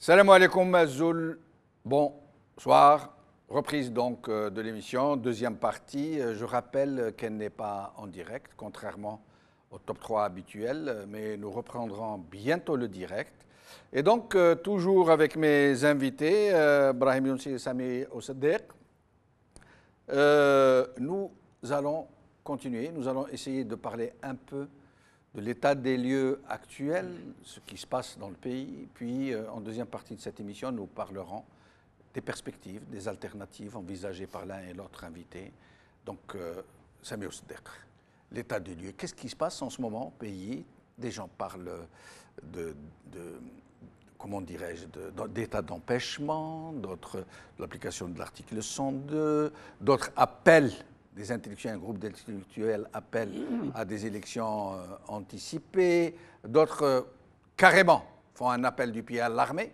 Salam alaikum Azoul. Bonsoir. Reprise donc de l'émission, deuxième partie. Je rappelle qu'elle n'est pas en direct, contrairement au top 3 habituel, mais nous reprendrons bientôt le direct. Et donc, toujours avec mes invités, Brahim Younsi et Sami Osaddeq, nous allons continuer, nous allons essayer de parler un peu de l'état des lieux actuel, ce qui se passe dans le pays. Puis, en deuxième partie de cette émission, nous parlerons des perspectives, des alternatives envisagées par l'un et l'autre invité. Donc, Sami Osaddeq, l'état des lieux. Qu'est-ce qui se passe en ce moment au pays? Des gens parlent comment dirais-je, d'état d'empêchement, d'autres de l'application de l'article 102, d'autres appellent. Des intellectuels, un groupe d'intellectuels appellent à des élections anticipées. D'autres, carrément, font un appel du pied à l'armée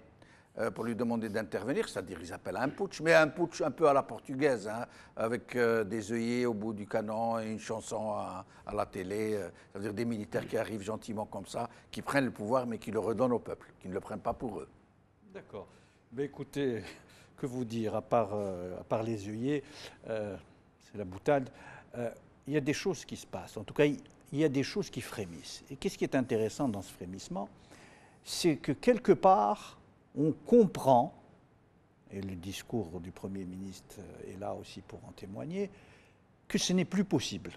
pour lui demander d'intervenir. C'est-à-dire, ils appellent à un putsch, mais un putsch un peu à la portugaise, hein, avec des œillets au bout du canon et une chanson à la télé. C'est-à-dire des militaires qui arrivent gentiment comme ça, qui prennent le pouvoir, mais qui le redonnent au peuple, qui ne le prennent pas pour eux. D'accord. Mais écoutez, que vous dire, à part les œillets c'est la boutade. Il y a des choses qui se passent. En tout cas, il y a des choses qui frémissent. Et qu'est-ce qui est intéressant dans ce frémissement? C'est que quelque part, on comprend, et le discours du Premier ministre est là aussi pour en témoigner, que ce n'est plus possible.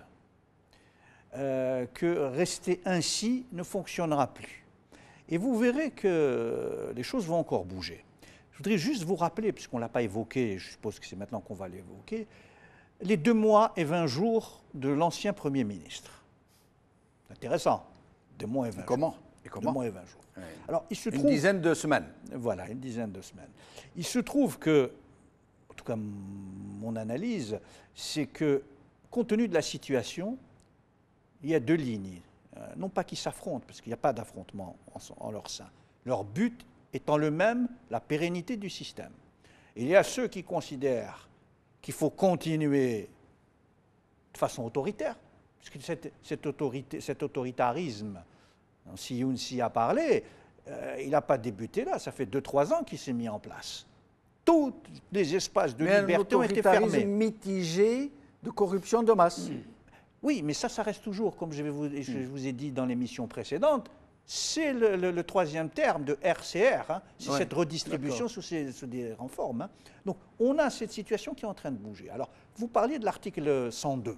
Que rester ainsi ne fonctionnera plus. Et vous verrez que les choses vont encore bouger. Je voudrais juste vous rappeler, puisqu'on ne l'a pas évoqué, je suppose que c'est maintenant qu'on va l'évoquer, les 2 mois et 20 jours de l'ancien Premier ministre. C'est intéressant. 2 mois et 20 jours. Et comment 2 mois et 20 jours. Oui. Alors, il se trouve, une dizaine de semaines. Voilà, une dizaine de semaines. Il se trouve que, en tout cas mon analyse, c'est que, compte tenu de la situation, il y a 2 lignes. Non pas qui s'affrontent, parce qu'il n'y a pas d'affrontement en leur sein. Leur but étant le même, la pérennité du système. Il y a ceux qui considèrent qu'il faut continuer de façon autoritaire, puisque cet autoritarisme, dont Younsi a parlé, il n'a pas débuté là, ça fait 2-3 ans qu'il s'est mis en place. Tous les espaces de liberté ont été fermés. Un autoritarisme mitigé de corruption de masse. Oui, mais ça reste toujours, comme je vous ai dit dans l'émission précédente, c'est le 3e terme de RCR, hein, c'est cette redistribution sous des réformes. Hein. Donc, on a cette situation qui est en train de bouger. Alors, vous parliez de l'article 102.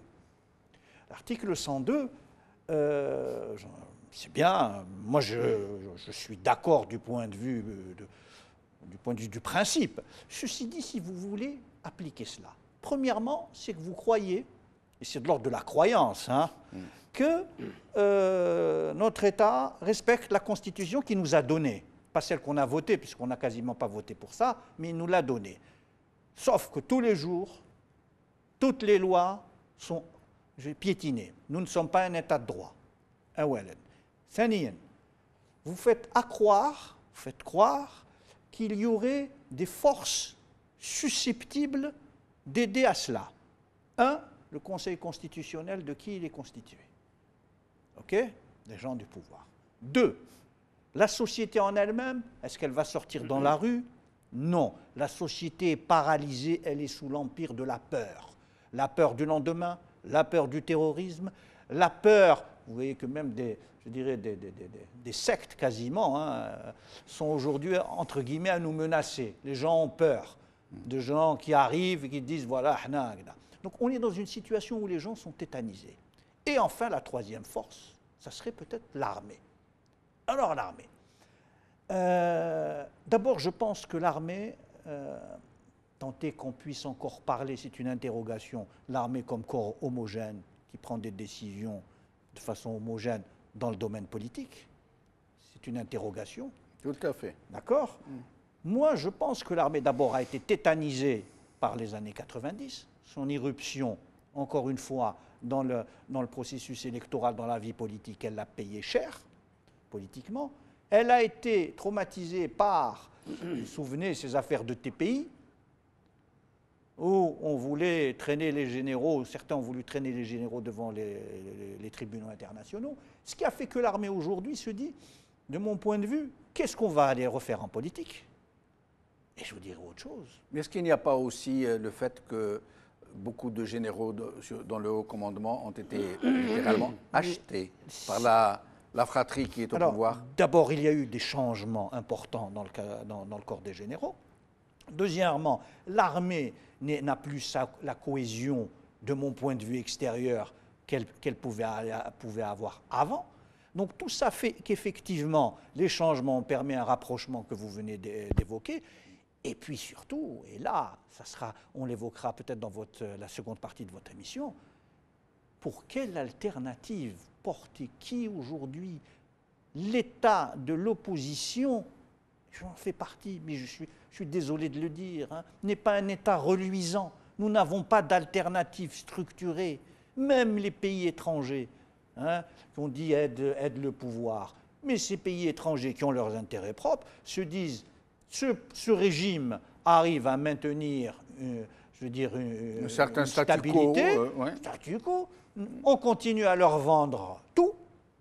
L'article 102, c'est bien. Moi, je suis d'accord du point de vue du principe. Ceci dit, si vous voulez appliquer cela, premièrement, c'est que vous croyez, et c'est de l'ordre de la croyance, hein, que notre État respecte la Constitution qu'il nous a donnée. Pas celle qu'on a votée, puisqu'on n'a quasiment pas voté pour ça, mais il nous l'a donnée. Sauf que tous les jours, toutes les lois sont piétinées. Nous ne sommes pas un État de droit. Vous faites croire qu'il y aurait des forces susceptibles d'aider à cela. Le Conseil constitutionnel, de qui il est constitué? OK? Des gens du pouvoir. 2, la société en elle-même, est-ce qu'elle va sortir dans la rue? Non. La société est paralysée, elle est sous l'empire de la peur. La peur du lendemain, la peur du terrorisme, la peur, vous voyez que même des sectes quasiment sont aujourd'hui, entre guillemets, à nous menacer. Les gens ont peur. De gens qui arrivent et qui disent, voilà, donc on est dans une situation où les gens sont tétanisés. Et enfin, la 3e force, ça serait peut-être l'armée. Alors l'armée. D'abord, je pense que l'armée, tant est qu'on puisse encore parler, c'est une interrogation, l'armée comme corps homogène, qui prend des décisions de façon homogène dans le domaine politique, c'est une interrogation. Tout à fait. D'accord ? Moi, je pense que l'armée, d'abord, a été tétanisée par les années 90, son irruption, encore une fois, dans le processus électoral, dans la vie politique, elle l'a payé cher, politiquement. Elle a été traumatisée par, vous vous souvenez, ces affaires de TPI, où on voulait traîner les généraux, certains ont voulu traîner les généraux devant les tribunaux internationaux, ce qui a fait que l'armée aujourd'hui se dit, de mon point de vue, qu'est-ce qu'on va aller refaire en politique? Et je vous dirai autre chose. Mais est-ce qu'il n'y a pas aussi le fait que beaucoup de généraux dans le haut commandement ont été littéralement achetés par la fratrie qui est au pouvoir? D'abord, il y a eu des changements importants dans le corps des généraux. Deuxièmement, l'armée n'a plus la cohésion, de mon point de vue extérieur, qu'elle pouvait avoir avant. Donc tout ça fait qu'effectivement, les changements ont permis un rapprochement que vous venez d'évoquer. Et puis surtout, et là, on l'évoquera peut-être dans la seconde partie de votre émission, pour quelle alternative porter qui aujourd'hui? L'état de l'opposition, j'en fais partie, mais je suis désolé de le dire, hein, n'est pas un état reluisant. Nous n'avons pas d'alternative structurée. Même les pays étrangers, hein, qu'on dit aident le pouvoir, mais ces pays étrangers qui ont leurs intérêts propres se disent ce régime arrive à maintenir, je veux dire, un certain stabilité, statu quo. On continue à leur vendre tout.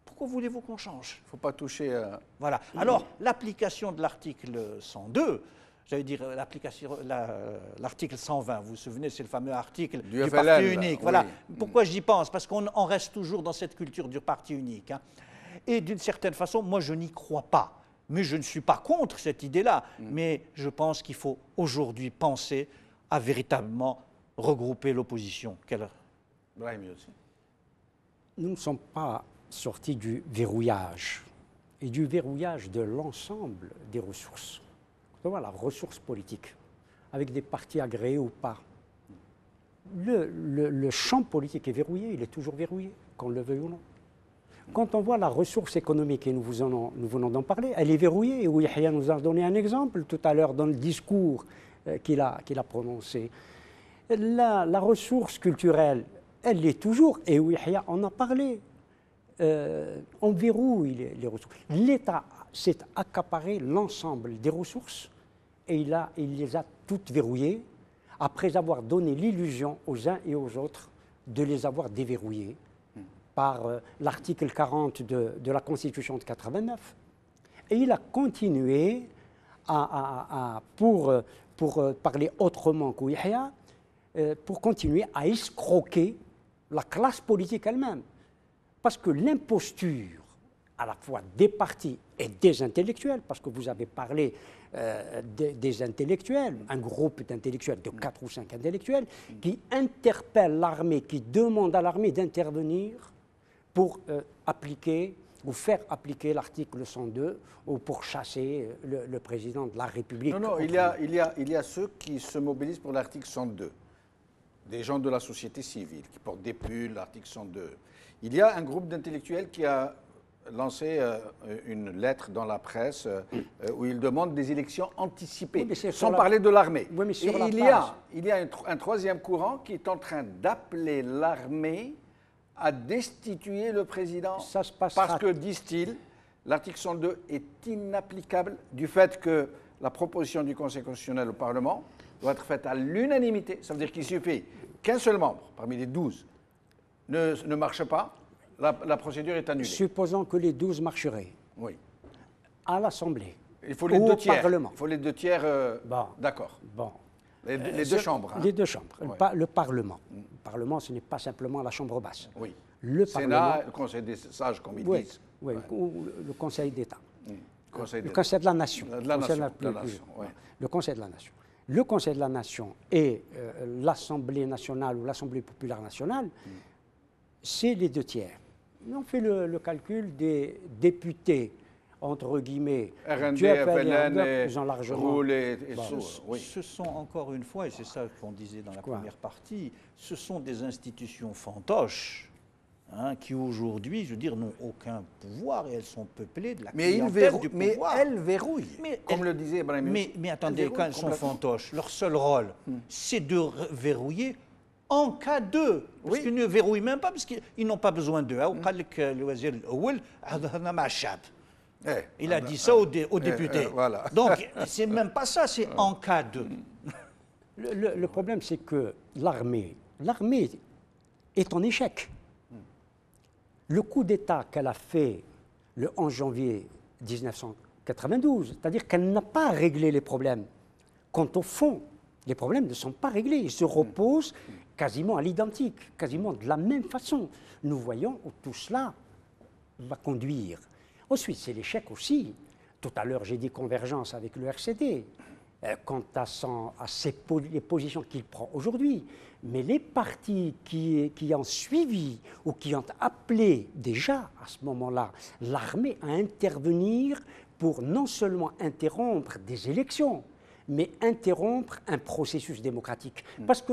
Pourquoi voulez-vous qu'on change? Il ne faut pas toucher à... Voilà. Alors, l'application de l'article 102, j'allais dire l'article 120, vous vous souvenez, c'est le fameux article du parti unique. Voilà. Oui. Pourquoi j'y pense? Parce qu'on reste toujours dans cette culture du parti unique. Hein. Et d'une certaine façon, moi, je n'y crois pas. Mais je ne suis pas contre cette idée-là. Mais je pense qu'il faut aujourd'hui penser à véritablement regrouper l'opposition. Nous ne sommes pas sortis du verrouillage et du verrouillage de l'ensemble des ressources. La ressource politique, avec des partis agréés ou pas. Le champ politique est verrouillé, il est toujours verrouillé, qu'on le veuille ou non. Quand on voit la ressource économique, et nous venons d'en parler, elle est verrouillée. Et Yahya nous a donné un exemple tout à l'heure dans le discours qu'il a prononcé. La ressource culturelle, elle l'est toujours, et Yahya en a parlé. On verrouille les ressources. L'État s'est accaparé l'ensemble des ressources et il les a toutes verrouillées après avoir donné l'illusion aux uns et aux autres de les avoir déverrouillées par l'article 40 de la Constitution de 89. Et il a continué pour parler autrement qu'Yahya, pour continuer à escroquer la classe politique elle-même. Parce que l'imposture, à la fois des partis et des intellectuels, parce que vous avez parlé des intellectuels, un groupe d'intellectuels, de 4 ou 5 intellectuels, qui interpellent l'armée, qui demandent à l'armée d'intervenir pour appliquer ou faire appliquer l'article 102 ou pour chasser le président de la République. Non, il y a ceux qui se mobilisent pour l'article 102, des gens de la société civile, qui portent des pulls, l'article 102. Il y a un groupe d'intellectuels qui a lancé une lettre dans la presse où il demande des élections anticipées, sans parler de l'armée. Oui, mais sur il y a un troisième courant qui est en train d'appeler l'armée à destituer le président parce que, disent-ils, l'article 102 est inapplicable du fait que la proposition du Conseil constitutionnel au Parlement doit être faite à l'unanimité. Ça veut dire qu'il suffit qu'un seul membre, parmi les 12, ne marche pas, la procédure est annulée. Supposons que les 12 marcheraient. Oui. À l'Assemblée. Il faut les deux tiers. Parlement. Il faut les 2 tiers. Bon. D'accord. Bon. Les deux chambres. Hein. Les deux chambres. Ouais. Le Parlement. Le Parlement, ce n'est pas simplement la chambre basse. Oui. Le Sénat, Parlement, le Conseil des sages, comme ils disent. Oui, ou le Conseil d'État. Le Conseil de la Nation. Le Conseil de la Nation. Le Conseil de la Nation et l'Assemblée nationale ou l'Assemblée populaire nationale, c'est les 2 tiers. On fait le calcul des députés, entre guillemets, RND, FLN, ils ont largement... Roule et oui. Ce sont encore une fois, et c'est ça qu'on disait dans la première partie, ce sont des institutions fantoches qui aujourd'hui, je veux dire, n'ont aucun pouvoir et elles sont peuplées de la clientèle du pouvoir. Mais elles verrouillent, comme le disait Ibrahim. Mais attendez, quand elles sont fantoches, leur seul rôle, c'est de verrouiller en cas de. Parce qu'ils ne verrouillent même pas, parce qu'ils n'ont pas besoin d'eux. Il a dit ça aux députés. Voilà. Donc, c'est même pas ça, c'est en cas de. Le problème, c'est que l'armée est en échec. Le coup d'État qu'elle a fait le 11 janvier 1992, c'est-à-dire qu'elle n'a pas réglé les problèmes quand au fond, les problèmes ne sont pas réglés. Ils se reposent quasiment à l'identique, quasiment de la même façon. Nous voyons où tout cela va conduire. Ensuite, c'est l'échec aussi. Tout à l'heure, j'ai dit convergence avec le RCD, quant à les positions qu'il prend aujourd'hui. Mais les partis qui ont suivi ou qui ont appelé déjà à ce moment-là l'armée à intervenir pour non seulement interrompre des élections, mais interrompre un processus démocratique. Parce que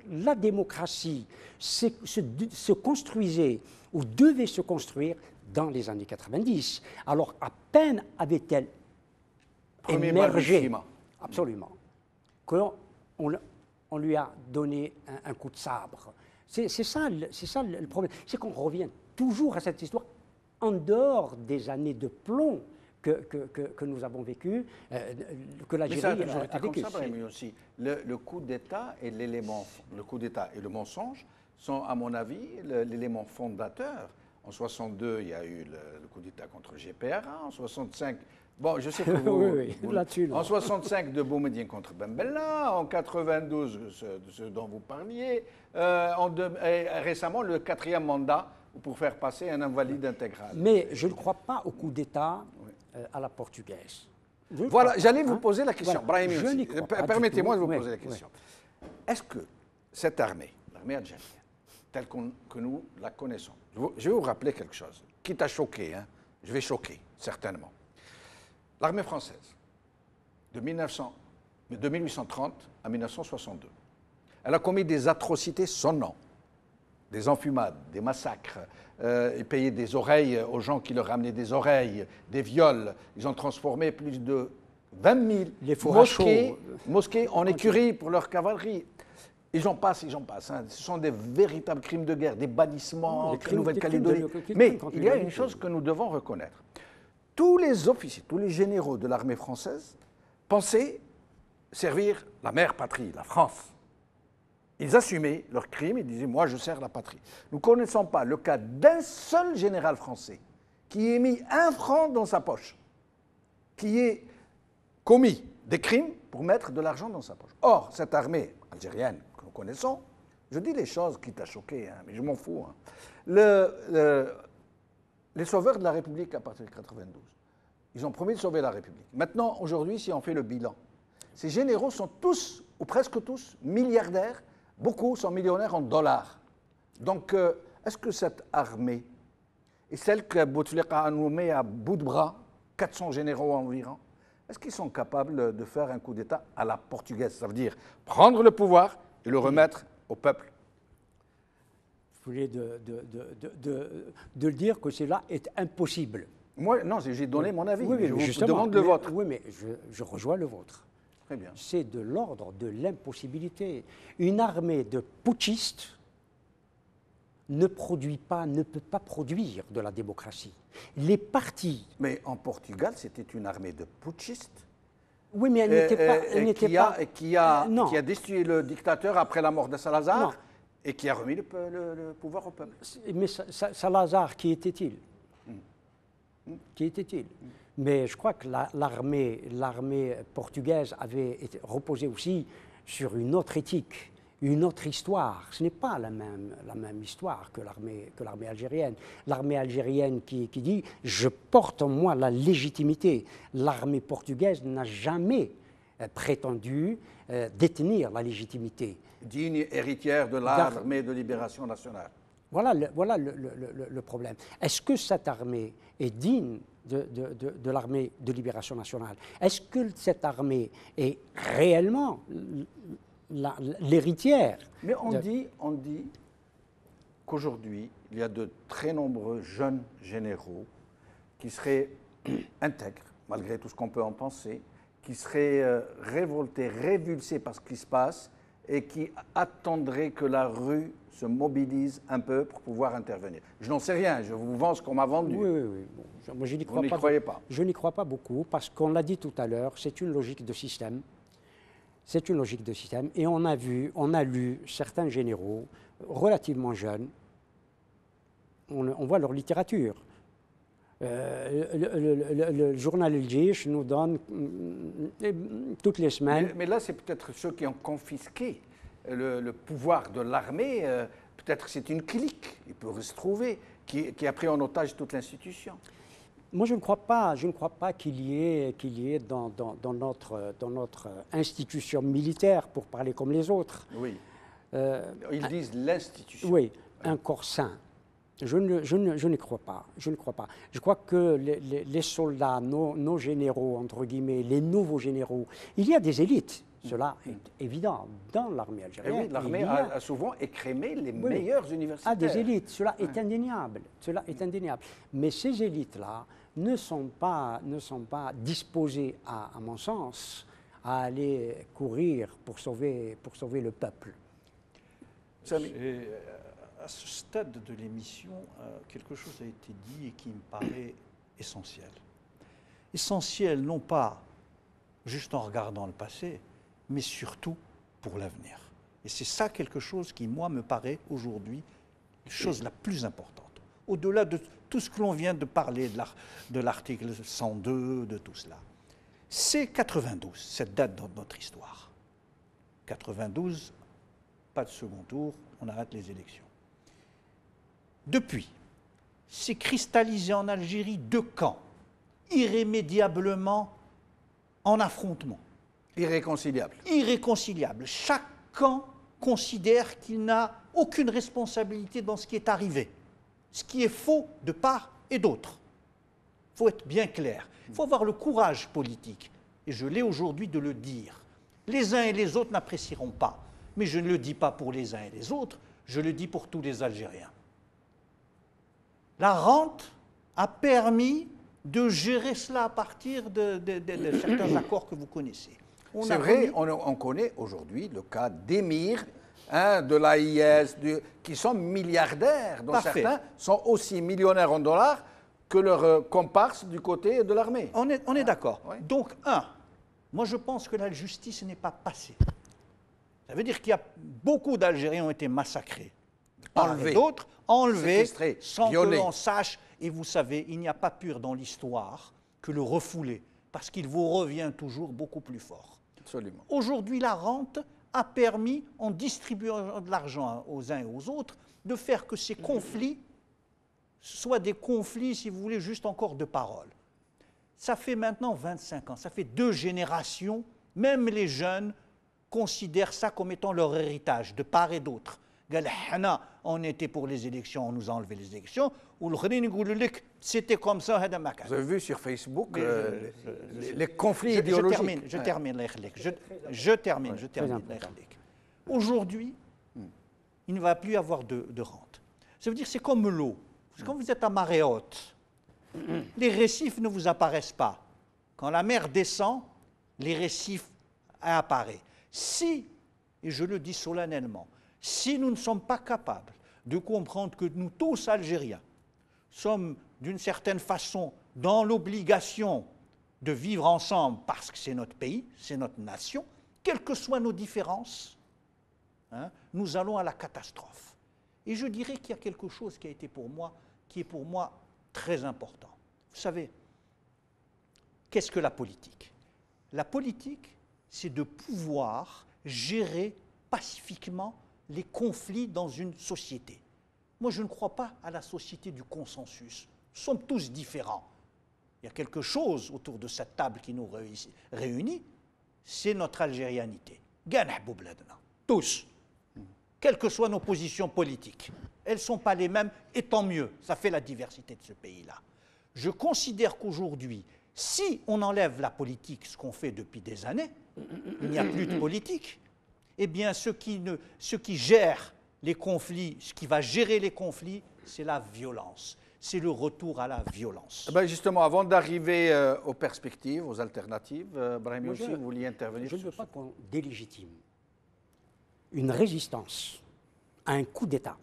la démocratie se construisait ou devait se construire dans les années 90. Alors à peine avait-elle émergé, absolument, qu'on lui a donné un coup de sabre. C'est ça le problème. C'est qu'on revient toujours à cette histoire en dehors des années de plomb que nous avons vécues, que l'Algérie a vécu. Mais aussi, le coup d'État et le coup d'État et le mensonge sont, à mon avis, l'élément fondateur. En 62, il y a eu le coup d'État contre le GPRA. En 65, bon, je sais que vous... En 65, de Boumediene contre Ben Bella. En 92, ce dont vous parliez. Récemment, le 4e mandat pour faire passer un invalide intégral. Mais je ne crois pas au coup d'État à la portugaise. Voilà, j'allais vous poser la question. Voilà. Brahim, permettez-moi de vous poser la question. Est-ce que cette armée, l'armée algérienne, telle que nous la connaissons, je vais vous rappeler quelque chose, qui t'a choqué, hein, je vais choquer, certainement. L'armée française, de 1830 à 1962, elle a commis des atrocités sans nom, des enfumades, des massacres, et payé des oreilles aux gens qui leur ramenaient des oreilles, des viols. Ils ont transformé plus de 20 000 mosquées en écuries pour leur cavalerie. Et j'en passe, hein. Ce sont des véritables crimes de guerre, des bannissements en Nouvelle-Calédonie. Mais il y a une chose que nous devons reconnaître. Tous les officiers, tous les généraux de l'armée française pensaient servir la mère patrie, la France. Ils assumaient leurs crimes, ils disaient « moi je sers la patrie ». Nous ne connaissons pas le cas d'un seul général français qui ait mis 1 franc dans sa poche, qui ait commis des crimes pour mettre de l'argent dans sa poche. Or, cette armée algérienne que nous connaissons, je dis les choses qui t'ont choqué, hein, mais je m'en fous. Hein. Les sauveurs de la République à partir de 1992, ils ont promis de sauver la République. Maintenant, aujourd'hui, si on fait le bilan, ces généraux sont tous, ou presque tous, milliardaires. Beaucoup sont millionnaires en dollars. Donc, est-ce que cette armée est celle que Bouteflika a nommée à bout de bras, 400 généraux environ, est-ce qu'ils sont capables de faire un coup d'État à la portugaise? Ça veut dire prendre le pouvoir et le remettre au peuple. Vous voulez de dire que cela est impossible? Moi, non, j'ai donné mon avis. Oui, mais je vous demande le vôtre. Oui, mais je rejoins le vôtre. Très bien. C'est de l'ordre de l'impossibilité. Une armée de putschistes ne peut pas produire de la démocratie. Les partis... Mais en Portugal, c'était une armée de putschistes. Oui, mais elle n'était pas... Qui a destitué le dictateur après la mort de Salazar et qui a remis le pouvoir au peuple. Mais Salazar, qui était-il? Qui était-il? Mais je crois que l'armée portugaise avait reposé aussi sur une autre éthique, une autre histoire. Ce n'est pas la même histoire que l'armée algérienne. L'armée algérienne qui dit « je porte en moi la légitimité ». L'armée portugaise n'a jamais prétendu détenir la légitimité. Digne héritière de l'armée de libération nationale. Voilà le problème. Est-ce que cette armée est digne de l'armée de libération nationale? Est-ce que cette armée est réellement l'héritière? Mais on dit qu'aujourd'hui, il y a de très nombreux jeunes généraux qui seraient intègres, malgré tout ce qu'on peut en penser, qui seraient révoltés, révulsés par ce qui se passe et qui attendraient que la rue se mobilise un peu pour pouvoir intervenir. Je n'en sais rien, je vous vends ce qu'on m'a vendu. Oui. Bon, moi, je n'y crois pas. Vous n'y croyez pas? Je n'y crois pas beaucoup, parce qu'on l'a dit tout à l'heure, c'est une logique de système. C'est une logique de système. Et on a lu certains généraux relativement jeunes, on voit leur littérature. Le journal El Jaish nous donne toutes les semaines. Mais là, c'est peut-être ceux qui ont confisqué le pouvoir de l'armée. Peut-être c'est une clique, il peut se trouver, qui a pris en otage toute l'institution. Moi, je ne crois pas qu'il y ait dans notre institution militaire, pour parler comme les autres. Oui. Ils disent l'institution. Oui, un corps sain. Je ne crois pas. Je ne crois pas. Je crois que les soldats, nos généraux, entre guillemets, les nouveaux généraux, il y a des élites. Cela est évident dans l'armée algérienne. Oui, l'armée a souvent écrémé les meilleurs universitaires. Des élites, cela est indéniable. Cela est indéniable. Mais ces élites-là ne sont pas disposées, à mon sens, à aller courir pour sauver le peuple. À ce stade de l'émission, quelque chose a été dit et qui me paraît essentiel. Essentiel, non pas juste en regardant le passé, mais surtout pour l'avenir. Et c'est ça quelque chose qui, moi, me paraît aujourd'hui la chose la plus importante. Au-delà de tout ce que l'on vient de parler, de l'article 102, de tout cela. C'est 92, cette date dans notre histoire. 92, pas de second tour, on arrête les élections. Depuis, s'est cristallisé en Algérie deux camps, irrémédiablement en affrontement. Irréconciliable. Irréconciliable. Chaque camp considère qu'il n'a aucune responsabilité dans ce qui est arrivé. Ce qui est faux de part et d'autre. Il faut être bien clair. Il faut avoir le courage politique. Et je l'ai aujourd'hui de le dire. Les uns et les autres n'apprécieront pas. Mais je ne le dis pas pour les uns et les autres, je le dis pour tous les Algériens. La rente a permis de gérer cela à partir de certains accords que vous connaissez. C'est vrai, on connaît aujourd'hui le cas d'émirs, de l'AIS, qui sont milliardaires, dont certains sont aussi millionnaires en dollars que leurs comparses du côté de l'armée. On est d'accord. Ouais. Donc, moi je pense que la justice n'est pas passée. Ça veut dire qu'il y a beaucoup d'Algériens ont été massacrés. Enlevés. D'autres enlevés sans violés. que l'on sache. Et vous savez, il n'y a pas pire dans l'histoire que le refouler, parce qu'il vous revient toujours beaucoup plus fort. Absolument. Aujourd'hui, la rente a permis, en distribuant de l'argent aux uns et aux autres, de faire que ces conflits soient des conflits, si vous voulez, juste encore de paroles. Ça fait maintenant 25 ans, ça fait 2 générations, même les jeunes considèrent ça comme étant leur héritage, de part et d'autre. On était pour les élections, on nous a enlevé les élections, ou c'était comme ça. Vous avez vu sur Facebook les conflits idéologiques. Je termine. Aujourd'hui, il ne va plus y avoir de rente. Ça veut dire que c'est comme l'eau. Quand vous êtes à marée haute, les récifs ne vous apparaissent pas. Quand la mer descend, les récifs apparaissent. Si, et je le dis solennellement, si nous ne sommes pas capables de comprendre que nous tous Algériens sommes d'une certaine façon dans l'obligation de vivre ensemble parce que c'est notre pays, c'est notre nation, quelles que soient nos différences, nous allons à la catastrophe. Et je dirais qu'il y a quelque chose qui est pour moi très important. Vous savez, qu'est-ce que la politique? La politique, c'est de pouvoir gérer pacifiquement les conflits dans une société. Moi, je ne crois pas à la société du consensus. Nous sommes tous différents. Il y a quelque chose autour de cette table qui nous réunit, c'est notre algérianité. Tous. Quelles que soient nos positions politiques. Elles ne sont pas les mêmes, et tant mieux. Ça fait la diversité de ce pays-là. Je considère qu'aujourd'hui, si on enlève la politique, ce qu'on fait depuis des années, il n'y a plus de politique. Eh bien, ce qui gère les conflits, ce qui va gérer les conflits, c'est la violence. C'est le retour à la violence. Ben justement, avant d'arriver aux perspectives, aux alternatives, Brahim Youssi, vous vouliez intervenir? Je ne veux pas qu'on délégitime une résistance à un coup d'État,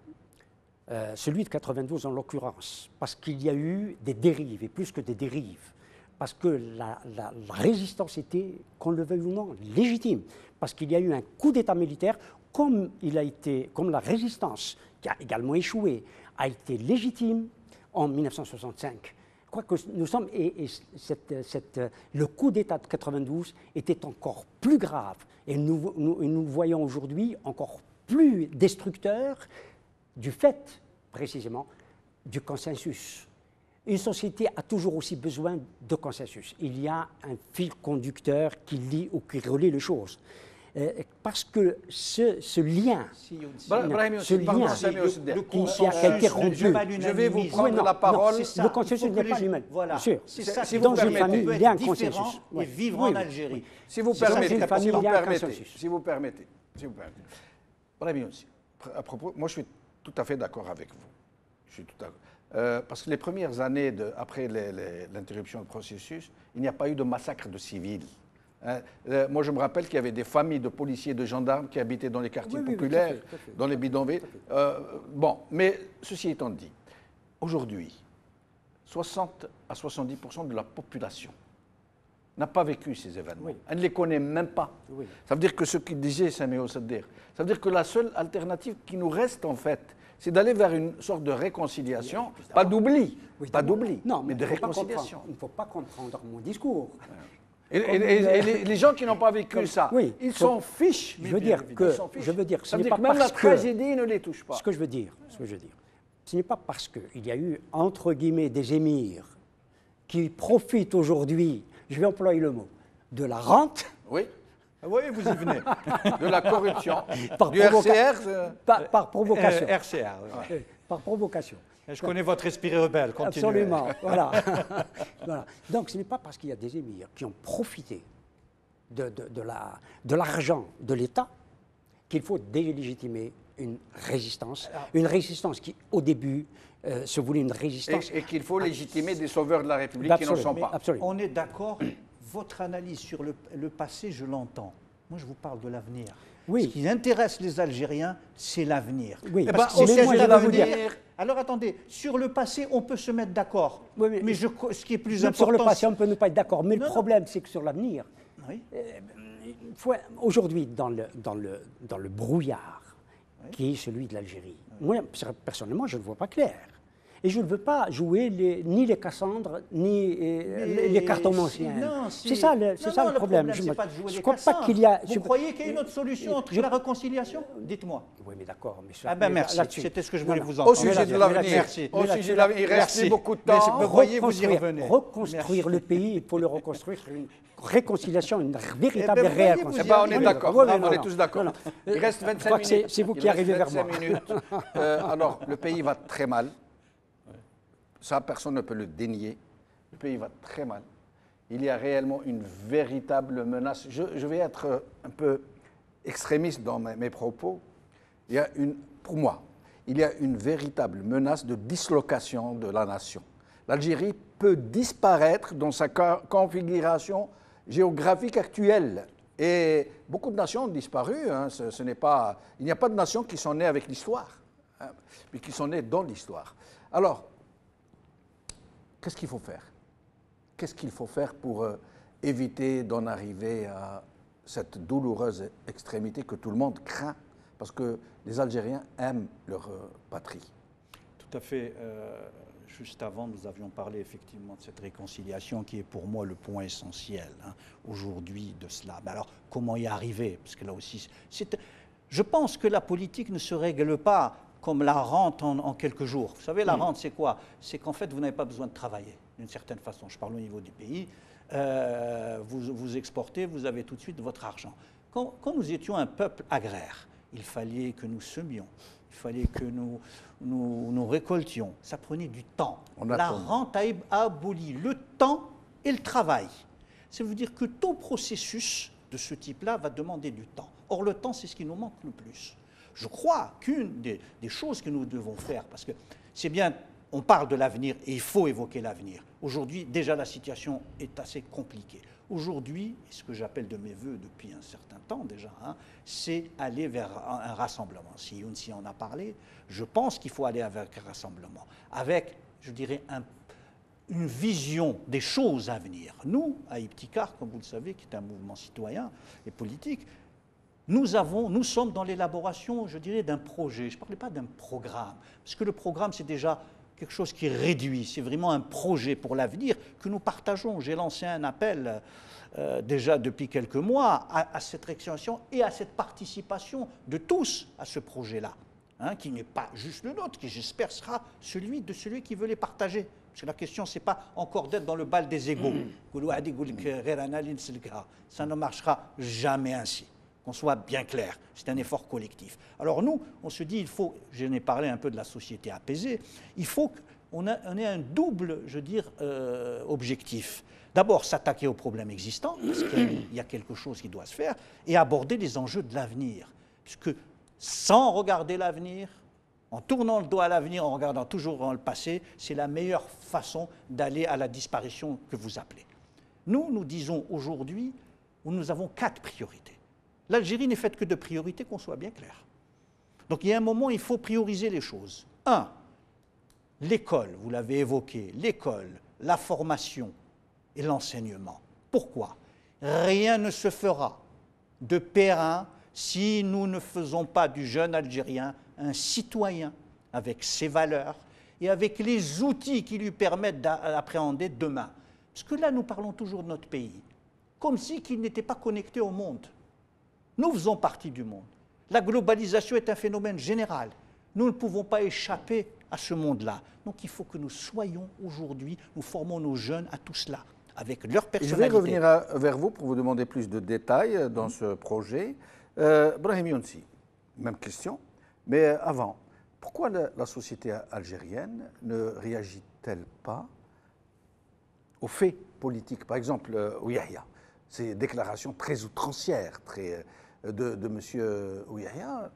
celui de 92 en l'occurrence, parce qu'il y a eu des dérives, et plus que des dérives, parce que la résistance était, qu'on le veuille ou non, légitime, parce qu'il y a eu un coup d'État militaire, comme la résistance, qui a également échoué, a été légitime en 1965. Je crois que nous sommes, et le coup d'État de 92 était encore plus grave. Et nous voyons aujourd'hui encore plus destructeur du fait, précisément, du consensus. Une société a toujours aussi besoin de consensus. Il y a un fil conducteur qui lie ou qui relie les choses. Parce que ce lien, qui a été rompu, je vais vous prendre la parole. Le consensus n'est pas l'humain. Voilà. Si dans une famille, il y a un consensus. Et vivre en Algérie. Si vous permettez. Brahim Younsi, à propos, moi je suis tout à fait d'accord avec vous. Parce que les premières années après l'interruption du processus, il n'y a pas eu de massacre de civils. Moi, je me rappelle qu'il y avait des familles de policiers et de gendarmes qui habitaient dans les quartiers populaires, tout à fait. Dans les bidonvilles. Bon, mais ceci étant dit, aujourd'hui, 60 à 70% de la population n'a pas vécu ces événements. Elle ne les connaît même pas. Ça veut dire que ce qu'il disait, Saméo Saddir, ça veut dire que la seule alternative qui nous reste, en fait, c'est d'aller vers une sorte de réconciliation, pas d'oubli, mais de réconciliation. Il ne faut pas comprendre mon discours. Et les gens qui n'ont pas vécu ça, ils s'en fichent. Je veux dire que ce n'est pas même la tragédie ne les touche pas. Ce que je veux dire, ce n'est pas parce qu'il y a eu, entre guillemets, des émirs qui profitent aujourd'hui, je vais employer le mot, de la rente. Oui, vous y venez. De la corruption, du RCR. Par provocation. RCR, par provocation. Je connais votre esprit rebelle, continuez. Absolument, voilà. Donc ce n'est pas parce qu'il y a des émirs qui ont profité de l'argent de l'État qu'il faut délégitimer une résistance qui, au début, se voulait une résistance. Et qu'il faut légitimer des sauveurs de la République qui n'en sont pas. Absolument. On est d'accord, votre analyse sur le passé, je l'entends. Moi, je vous parle de l'avenir. Oui. Ce qui intéresse les Algériens, c'est l'avenir. Oui. Parce que alors attendez, sur le passé, on peut se mettre d'accord. Mais ce qui est plus important... Sur le passé, on peut ne pas être d'accord. Mais le problème, c'est que sur l'avenir, aujourd'hui, dans le brouillard qui est celui de l'Algérie, moi, personnellement, je ne vois pas clair. Et je ne veux pas jouer ni les Cassandres, ni les cartomanciens. C'est ça le problème. Je ne crois pas qu'il y a... Vous croyez qu'il y a une autre solution entre la réconciliation? Dites-moi. Oui, mais d'accord. Merci, c'était ce que je voulais vous entendre. Au sujet de l'avenir, il reste beaucoup de temps. Vous voyez, vous y revenez. Reconstruire le pays, il faut le reconstruire sur une réconciliation, une véritable et réelle conciliation. On est d'accord, on est tous d'accord. Il reste 25 minutes. C'est vous qui arrivez vers moi. Alors, le pays va très mal. Ça, personne ne peut le dénier. Le pays va très mal. Il y a réellement une véritable menace. Je vais être un peu extrémiste dans mes propos. Pour moi, il y a une véritable menace de dislocation de la nation. L'Algérie peut disparaître dans sa configuration géographique actuelle. Et beaucoup de nations ont disparu. Il n'y a pas de nations qui sont nées avec l'histoire, mais qui sont nées dans l'histoire. Alors, qu'est-ce qu'il faut faire? Qu'est-ce qu'il faut faire pour éviter d'en arriver à cette douloureuse extrémité que tout le monde craint? Parce que les Algériens aiment leur patrie. Tout à fait. Juste avant, nous avions parlé effectivement de cette réconciliation qui est pour moi le point essentiel aujourd'hui de cela. Mais alors, comment y arriver? Parce que là aussi, je pense que la politique ne se règle pas comme la rente en quelques jours. Vous savez, la rente, c'est quoi? C'est qu'en fait, vous n'avez pas besoin de travailler, d'une certaine façon. Je parle au niveau du pays. Vous exportez, vous avez tout de suite votre argent. Quand nous étions un peuple agraire, il fallait que nous semions, il fallait que nous récoltions. Ça prenait du temps. La rente a aboli le temps et le travail. Ça veut dire que tout processus de ce type-là va demander du temps. Or, le temps, c'est ce qui nous manque le plus. Je crois qu'une des choses que nous devons faire, parce que c'est bien, on parle de l'avenir et il faut évoquer l'avenir. Aujourd'hui, déjà, la situation est assez compliquée. Aujourd'hui, ce que j'appelle de mes voeux depuis un certain temps déjà, c'est aller vers un rassemblement. Si Younsi en a parlé, je pense qu'il faut aller vers un rassemblement, avec, je dirais, une vision des choses à venir. Nous, à Iptikar, comme vous le savez, qui est un mouvement citoyen et politique, nous sommes dans l'élaboration, je dirais, d'un projet. Je ne parlais pas d'un programme, parce que le programme, c'est déjà quelque chose qui réduit, c'est vraiment un projet pour l'avenir que nous partageons. J'ai lancé un appel déjà depuis quelques mois à cette extension et à cette participation de tous à ce projet-là, hein, qui n'est pas juste le nôtre, qui j'espère sera celui qui veut les partager. Parce que la question, ce n'est pas encore d'être dans le bal des égaux. Ça ne marchera jamais ainsi. Qu'on soit bien clair, c'est un effort collectif. Alors nous, on se dit, il faut, j'en ai parlé un peu de la société apaisée, il faut qu'on ait un double, je veux dire, objectif. D'abord, s'attaquer aux problèmes existants, parce qu'il y a quelque chose qui doit se faire, et aborder les enjeux de l'avenir. Puisque sans regarder l'avenir, en tournant le dos à l'avenir, en regardant toujours dans le passé, c'est la meilleure façon d'aller à la disparition que vous appelez. Nous disons aujourd'hui, nous avons 4 priorités. L'Algérie n'est faite que de priorités, qu'on soit bien clair. Donc il y a un moment, il faut prioriser les choses. 1, l'école, vous l'avez évoqué, l'école, la formation et l'enseignement. Pourquoi? Rien ne se fera de périn si nous ne faisons pas du jeune Algérien un citoyen avec ses valeurs et avec les outils qui lui permettent d'appréhender demain. Parce que là, nous parlons toujours de notre pays, comme si qu'il n'était pas connecté au monde. Nous faisons partie du monde. La globalisation est un phénomène général. Nous ne pouvons pas échapper à ce monde-là. Donc il faut que nous soyons aujourd'hui, nous formons nos jeunes à tout cela, avec leur personnalité. Je vais revenir vers vous pour vous demander plus de détails dans ce projet. Brahim Younsi, même question. Mais avant, pourquoi la société algérienne ne réagit-elle pas aux faits politiques? Par exemple, Ouiahia, ces déclarations très outrancières, de M. Ouiahia,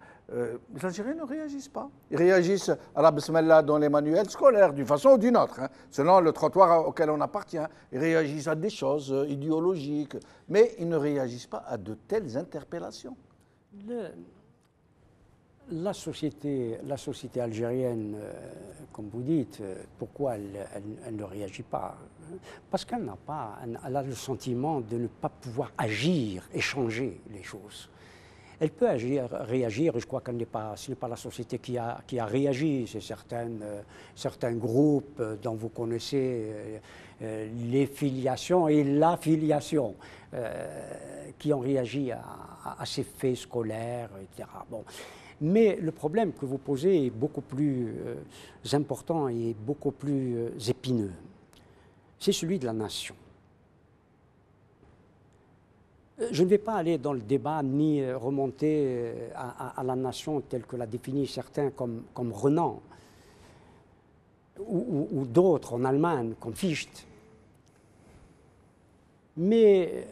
les Algériens ne réagissent pas. Ils réagissent à la bismillah dans les manuels scolaires, d'une façon ou d'une autre, hein, selon le trottoir auquel on appartient. Ils réagissent à des choses idéologiques, mais ils ne réagissent pas à de telles interpellations. La société algérienne, comme vous dites, pourquoi elle ne réagit pas? Parce qu'elle elle a le sentiment de ne pas pouvoir agir et changer les choses. Elle peut réagir, et je crois ce n'est pas la société qui a réagi, c'est certains groupes dont vous connaissez les filiations et l'affiliation qui ont réagi à ces faits scolaires, etc. Bon. Mais le problème que vous posez est beaucoup plus important et beaucoup plus épineux. C'est celui de la nation. Je ne vais pas aller dans le débat ni remonter à la nation telle que l'a définie certains comme Renan ou d'autres en Allemagne comme Fichte. Mais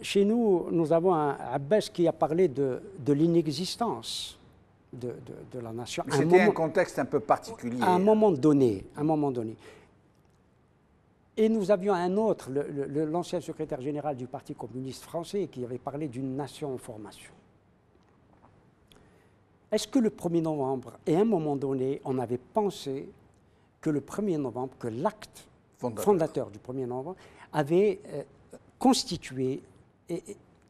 chez nous, nous avons un Abbas qui a parlé de l'inexistence de la nation. C'était un contexte un peu particulier. À un moment donné. Et nous avions un autre, l'ancien secrétaire général du Parti communiste français, qui avait parlé d'une nation en formation. Est-ce que le 1er novembre, et à un moment donné, on avait pensé que le 1er novembre, que l'acte fondateur du 1er novembre avait constitué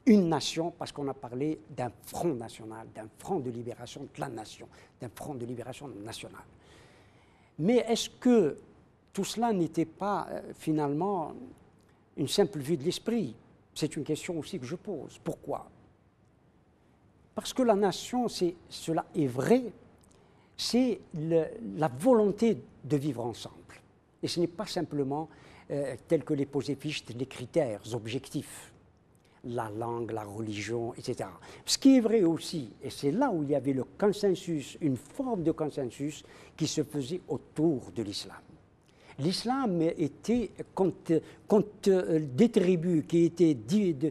une nation, parce qu'on a parlé d'un front national, d'un front de libération de la nation, d'un front de libération nationale. Mais est-ce que tout cela n'était pas finalement une simple vue de l'esprit? C'est une question aussi que je pose. Pourquoi? Parce que la nation, cela est vrai, c'est la volonté de vivre ensemble. Et ce n'est pas simplement, tel que les posait Fichte, les critères objectifs. La langue, la religion, etc. Ce qui est vrai aussi, et c'est là où il y avait le consensus, une forme de consensus qui se faisait autour de l'islam. L'islam était, quand des tribus qui étaient de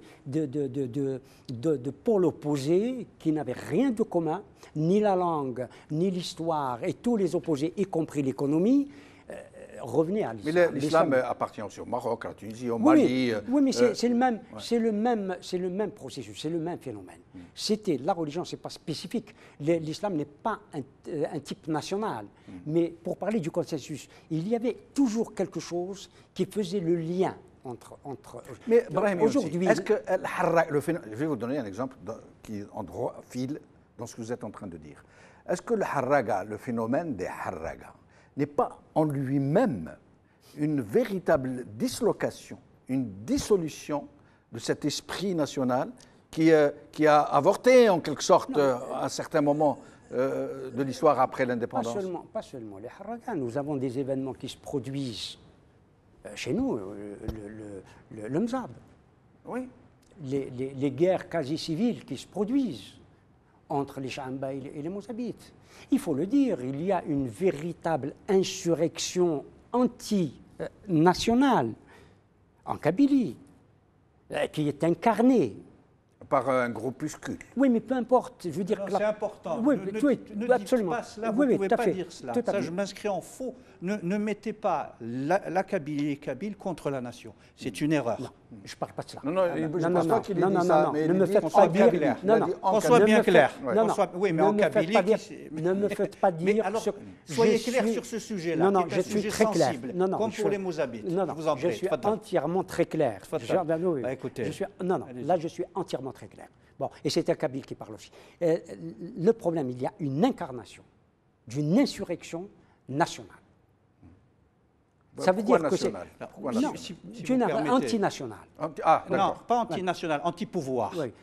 pôles opposés, qui n'avaient rien de commun, ni la langue, ni l'histoire, et tous les opposés, y compris l'économie, revenaient à l'islam. Mais l'islam appartient aussi au Maroc, à la Tunisie, au Mali. Oui, mais c'est le même processus, c'est le même phénomène. C'était la religion, c'est pas spécifique. L'islam n'est pas un type national. Mais pour parler du consensus, il y avait toujours quelque chose qui faisait le lien entre mais Brahim, aujourd'hui, est-ce que je vais vous donner un exemple qui est en droit fil dans ce que vous êtes en train de dire. Est-ce que le harraga, le phénomène des harraga, n'est pas en lui-même une véritable dislocation, une dissolution de cet esprit national qui a avorté en quelque sorte à un certain moment de l'histoire après l'indépendance. Pas seulement les Harragas, nous avons des événements qui se produisent chez nous, le Mzab. Oui. Les guerres quasi civiles qui se produisent entre les Chamba et les Mozabites. Il faut le dire, il y a une véritable insurrection anti-nationale en Kabylie qui est incarnée par un groupuscule. Oui, mais peu importe. Je veux dire c'est important. Oui, ne absolument. dites pas cela, vous ne pouvez pas dire cela. Ça, je m'inscris en faux. Ne mettez pas la Kabylie et Kabyle contre la nation. C'est une erreur. Non, je ne parle pas de cela. Non, je ne pense pas qu'il ait dit ça. Ne me faites pas dire... Qu'on soit bien clair. Oui, mais en Kabylie... Ne me faites pas dire... Mais alors, soyez clair sur ce sujet-là, qui est un sujet sensible, comme pour les Mozabites. Je suis entièrement très clair. Écoutez... Là, je suis entièrement très clair. Bon, et c'est un Kabyle qui parle aussi. Le problème, il y a une incarnation d'une insurrection nationale. Ça veut dire que c'est antinationale. Non, pas antinationale, anti-pouvoir. C'est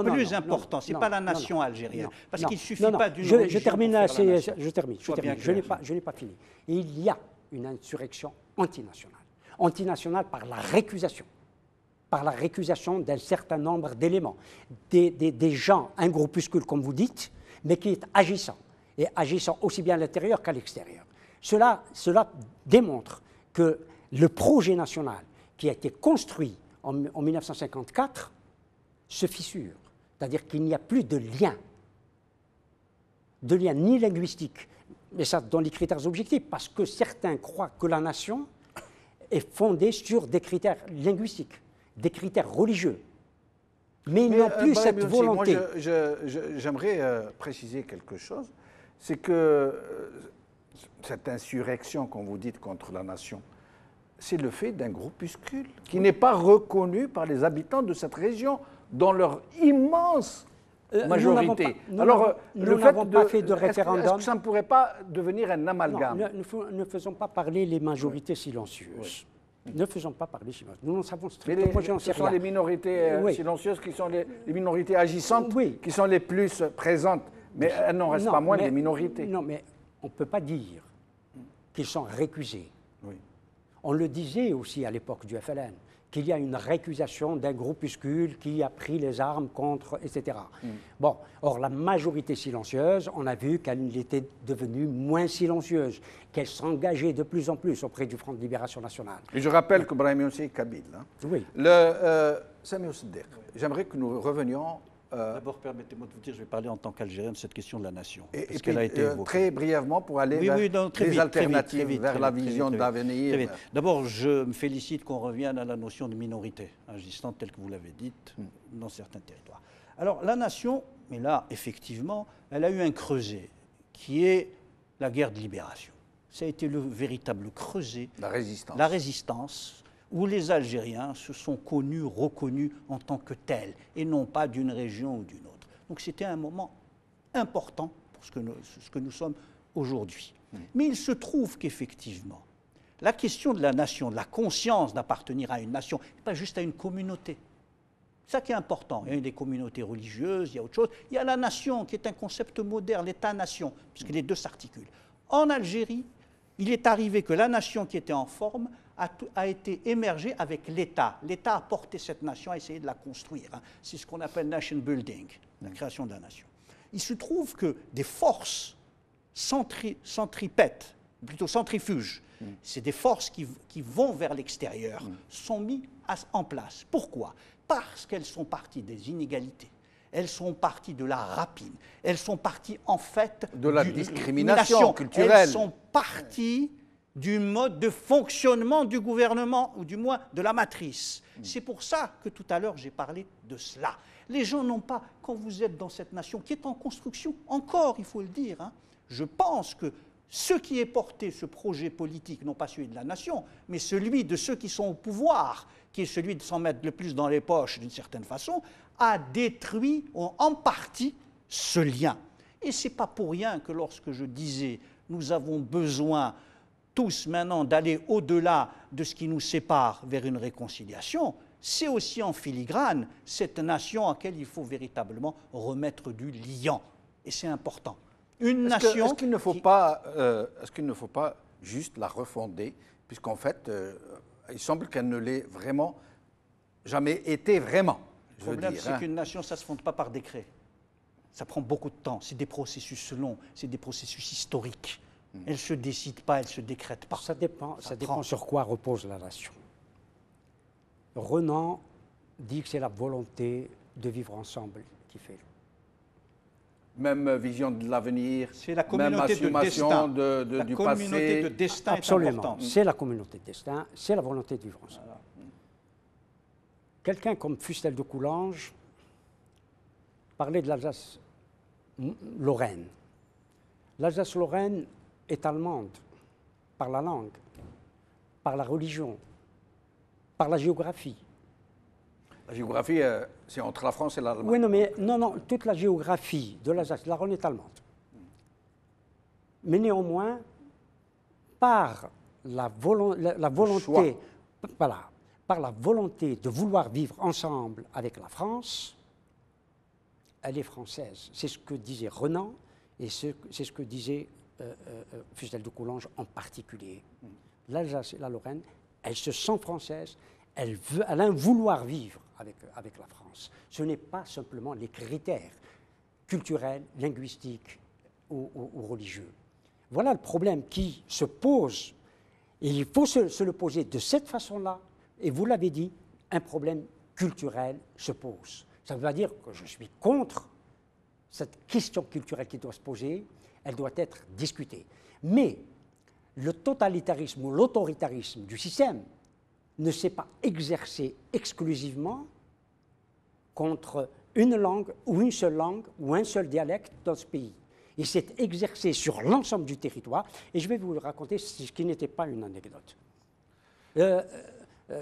plus important. Ce n'est pas la nation algérienne. Parce qu'il ne suffit pas d'une religion. Je termine. Je n'ai pas fini. Il y a une insurrection antinationale. Antinationale par la récusation. Par la récusation d'un certain nombre d'éléments. Des gens, un groupuscule, comme vous dites, mais qui est agissant. Et agissant aussi bien à l'intérieur qu'à l'extérieur. Cela démontre que le projet national qui a été construit en 1954 se fissure. C'est-à-dire qu'il n'y a plus de lien ni linguistique, mais ça dans les critères objectifs, parce que certains croient que la nation est fondée sur des critères linguistiques, des critères religieux. Mais ils n'ont plus cette volonté. Moi, j'aimerais préciser quelque chose, c'est que cette insurrection, comme vous dites, contre la nation, c'est le fait d'un groupuscule qui n'est pas reconnu par les habitants de cette région dans leur immense majorité. Nous n'avons pas fait de référendum. Est-ce que ça ne pourrait pas devenir un amalgame? Ne faisons pas parler les majorités silencieuses. Ne faisons pas parler silencieuses. Nous n'en savons strictement rien. Ce sont les minorités silencieuses qui sont les minorités agissantes qui sont les plus présentes. Mais elles n'en restent pas moins des minorités. Non, mais on ne peut pas dire qu'ils sont récusés. On le disait aussi à l'époque du FLN, qu'il y a une récusation d'un groupuscule qui a pris les armes contre, etc. Bon, or la majorité silencieuse, on a vu qu'elle était devenue moins silencieuse, qu'elle s'engageait de plus en plus auprès du Front de Libération Nationale. Et je rappelle que Brahim Youssi est kabyle. Oui. Sami Ousseddek, j'aimerais que nous revenions... D'abord, permettez-moi de vous dire, je vais parler en tant qu'Algérien de cette question de la nation. Et puis, très brièvement, pour aller vers les alternatives, vers la vision d'avenir. D'abord, je me félicite qu'on revienne à la notion de minorité agissante, telle que vous l'avez dite, dans certains territoires. Alors, la nation, mais là, effectivement, elle a eu un creuset, qui est la guerre de libération. Ça a été le véritable creuset. La résistance. La résistance, où les Algériens se sont connus, reconnus en tant que tels, et non pas d'une région ou d'une autre. Donc c'était un moment important pour ce que nous sommes aujourd'hui. Mais il se trouve qu'effectivement, la question de la nation, de la conscience d'appartenir à une nation, pas juste à une communauté. C'est ça qui est important. Il y a des communautés religieuses, il y a autre chose. Il y a la nation, qui est un concept moderne, l'État-nation, puisque les deux s'articulent. En Algérie, il est arrivé que la nation qui était en forme a été émergée avec l'État. L'État a porté cette nation, a essayé de la construire. C'est ce qu'on appelle nation building, la création de la nation. Il se trouve que des forces centripètes, plutôt centrifuges, c'est des forces qui vont vers l'extérieur, sont mises en place. Pourquoi? Parce qu'elles sont parties des inégalités. Elles sont parties de la rapine. Elles sont parties, en fait, de la discrimination culturelle. Elles sont parties du mode de fonctionnement du gouvernement, ou du moins de la matrice. C'est pour ça que tout à l'heure j'ai parlé de cela. Les gens n'ont pas, quand vous êtes dans cette nation qui est en construction, encore, il faut le dire, je pense que ce qui est porté, ce projet politique, non pas celui de la nation, mais celui de ceux qui sont au pouvoir, qui est celui de s'en mettre le plus dans les poches d'une certaine façon, a détruit en partie ce lien. Et ce n'est pas pour rien que lorsque je disais nous avons besoin tous maintenant d'aller au-delà de ce qui nous sépare vers une réconciliation, c'est aussi en filigrane cette nation à laquelle il faut véritablement remettre du liant. Et c'est important. Une nation. Est-ce qu'il ne faut pas, juste la refonder, puisqu'en fait, il semble qu'elle ne l'ait vraiment jamais été vraiment. Le problème, c'est qu'une nation, ça ne se fonde pas par décret. Ça prend beaucoup de temps. C'est des processus longs, c'est des processus historiques. Elle ne se décide pas, elle ne se décrète pas. Ça dépend sur quoi repose la nation. Renan dit que c'est la volonté de vivre ensemble qui fait. Même vision de l'avenir, c'est la communauté même assumation du passé. La communauté de destin Absolument. est importante. C'est la communauté de destin, c'est la volonté de vivre ensemble. Voilà. Quelqu'un comme Fustel de Coulanges parlait de l'Alsace-Lorraine. L'Alsace-Lorraine est allemande par la langue, par la religion, par la géographie. La géographie, c'est entre la France et l'Allemagne. Oui, non, mais non, toute la géographie de l'Alsace-Lorraine est allemande. Mais néanmoins, par la volonté, voilà, par la volonté de vouloir vivre ensemble avec la France, elle est française. C'est ce que disait Renan et c'est ce que disait Fustel de Coulanges en particulier. L'Alsace et la Lorraine, elle se sent française, elle a un vouloir vivre avec la France. Ce n'est pas simplement les critères culturels, linguistiques ou religieux. Voilà le problème qui se pose. Et il faut se le poser de cette façon-là. Et vous l'avez dit, un problème culturel se pose. Ça ne veut pas dire que je suis contre cette question culturelle qui doit se poser. Elle doit être discutée. Mais le totalitarisme ou l'autoritarisme du système ne s'est pas exercé exclusivement contre une langue ou une seule langue ou un seul dialecte dans ce pays. Il s'est exercé sur l'ensemble du territoire et je vais vous le raconter ce qui n'était pas une anecdote.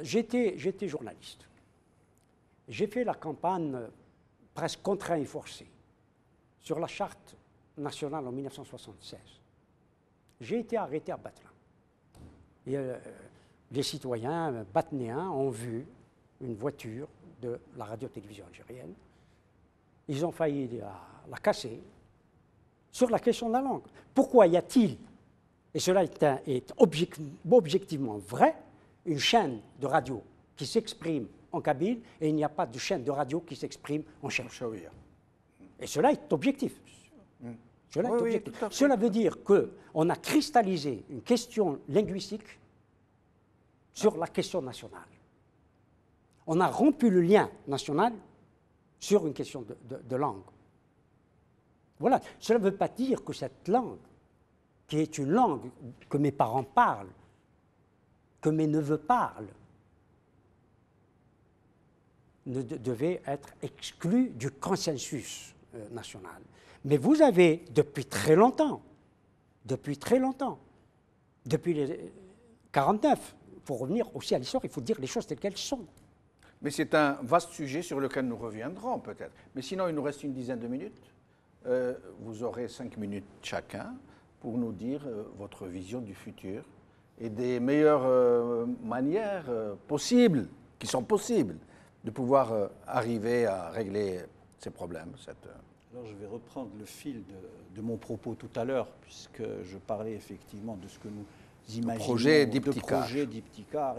J'étais journaliste. J'ai fait la campagne presque contraint et forcé sur la charte nationale en 1976. J'ai été arrêté à Batna. Et les citoyens batnéens ont vu une voiture de la radio-télévision algérienne. Ils ont failli la casser sur la question de la langue. Pourquoi y a-t-il, et cela est objectivement vrai, une chaîne de radio qui s'exprime en kabyle et il n'y a pas de chaîne de radio qui s'exprime en chaouia. Et cela est objectif. Cela est objectif. Cela veut dire qu'on a cristallisé une question linguistique sur la question nationale. On a rompu le lien national sur une question de langue. Voilà. Cela ne veut pas dire que cette langue, qui est une langue que mes parents parlent, que mes neveux parlent, ne devait être exclue du consensus national. Mais vous avez, depuis très longtemps, depuis les 49, pour revenir aussi à l'histoire, il faut dire les choses telles qu'elles sont. Mais c'est un vaste sujet sur lequel nous reviendrons peut-être. Mais sinon, il nous reste une dizaine de minutes. Vous aurez 5 minutes chacun pour nous dire votre vision du futur et des meilleures manières possibles, qui sont possibles, de pouvoir arriver à régler ces problèmes. Alors je vais reprendre le fil de mon propos tout à l'heure, puisque je parlais effectivement de ce que nous imaginons, de projet d'Iptikar.